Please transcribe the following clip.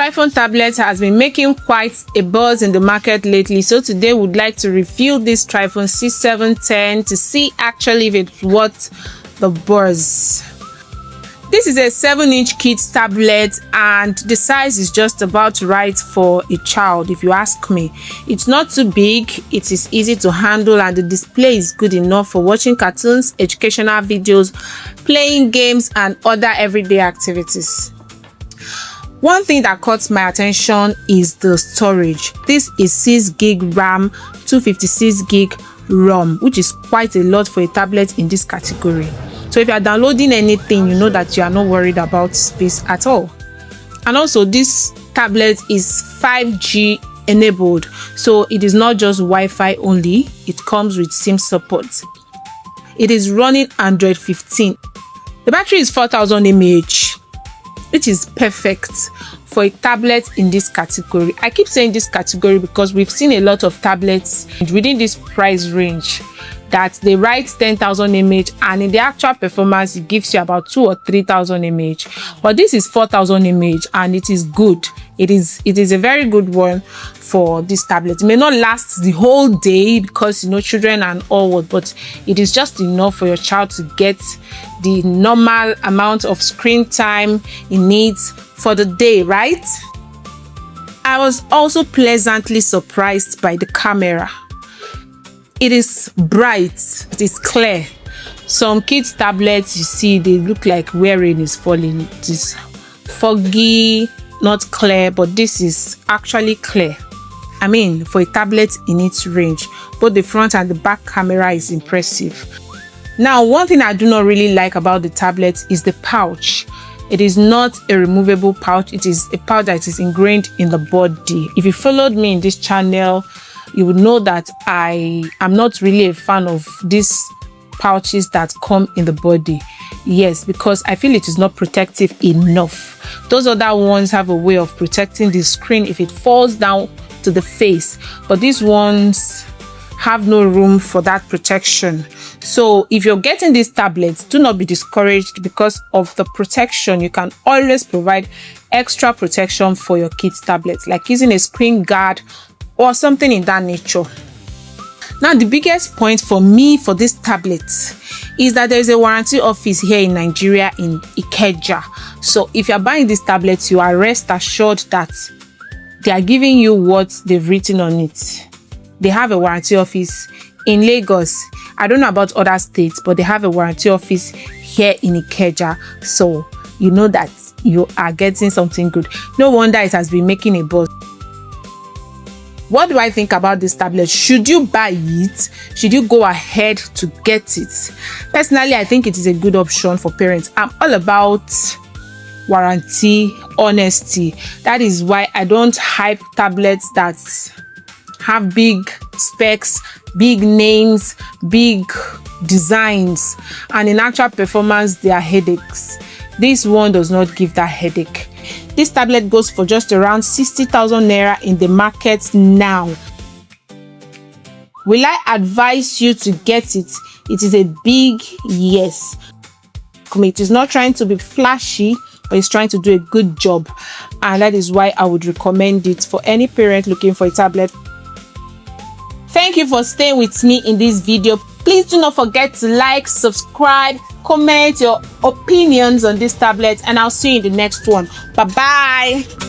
Trifone tablet has been making quite a buzz in the market lately, so today we'd like to review this Trifone C710 to see actually if it's worth the buzz. This is a 7-inch kids tablet and the size is just about right for a child if you ask me. It's not too big, it is easy to handle, and the display is good enough for watching cartoons, educational videos, playing games and other everyday activities. One thing that caught my attention is the storage. This is 6 gig RAM, 256 gig ROM, which is quite a lot for a tablet in this category. So if you are downloading anything, you know that you are not worried about space at all. And also this tablet is 5G enabled, so it is not just Wi-Fi only, it comes with SIM support. It is running Android 15. The battery is 4000 mAh, which is perfect for a tablet in this category. I keep saying this category because we've seen a lot of tablets within this price range that they write 10,000 mAh and in the actual performance it gives you about 2,000 or 3,000 mAh, but this is 4,000 mAh and it is good. It is a very good one for this tablet. It may not last the whole day because you know children and all, but it is just enough for your child to get the normal amount of screen time it needs for the day, right? I was also pleasantly surprised by the camera. It is bright, it is clear. Some kids tablets you see, they look like where rain is falling. It is foggy, not clear, but this is actually clear. I mean, for a tablet in its range, both the front and the back camera is impressive. Now, one thing I do not really like about the tablet is the pouch. It is not a removable pouch, it is a pouch that is ingrained in the body. If you followed me in this channel, you would know that I am not really a fan of these pouches that come in the body. Yes, because I feel it is not protective enough. Those other ones have a way of protecting the screen if it falls down to the face, but these ones have no room for that protection. So if you're getting these tablets, do not be discouraged because of the protection. You can always provide extra protection for your kids' tablets, like using a screen guard or something in that nature. Now, the biggest point for me for this tablet is that there is a warranty office here in Nigeria in Ikeja. So if you're buying these tablets, you are rest assured that they are giving you what they've written on it. They have a warranty office in Lagos. I don't know about other states, but they have a warranty office here in Ikeja. So you know that you are getting something good. No wonder it has been making a buzz. What do I think about this tablet? Should you buy it? Should you go ahead to get it? Personally, I think it is a good option for parents. I'm all about warranty, honesty. That is why I don't hype tablets that have big specs, big names, big designs, and in actual performance, they are headaches. This one does not give that headache. This tablet goes for just around 60,000 naira in the market now. Will I advise you to get it? It is a big yes. It is not trying to be flashy, but it's trying to do a good job, and that is why I would recommend it for any parent looking for a tablet. Thank you for staying with me in this video. Please do not forget to like, subscribe, comment your opinions on this tablet, and I'll see you in the next one. Bye bye.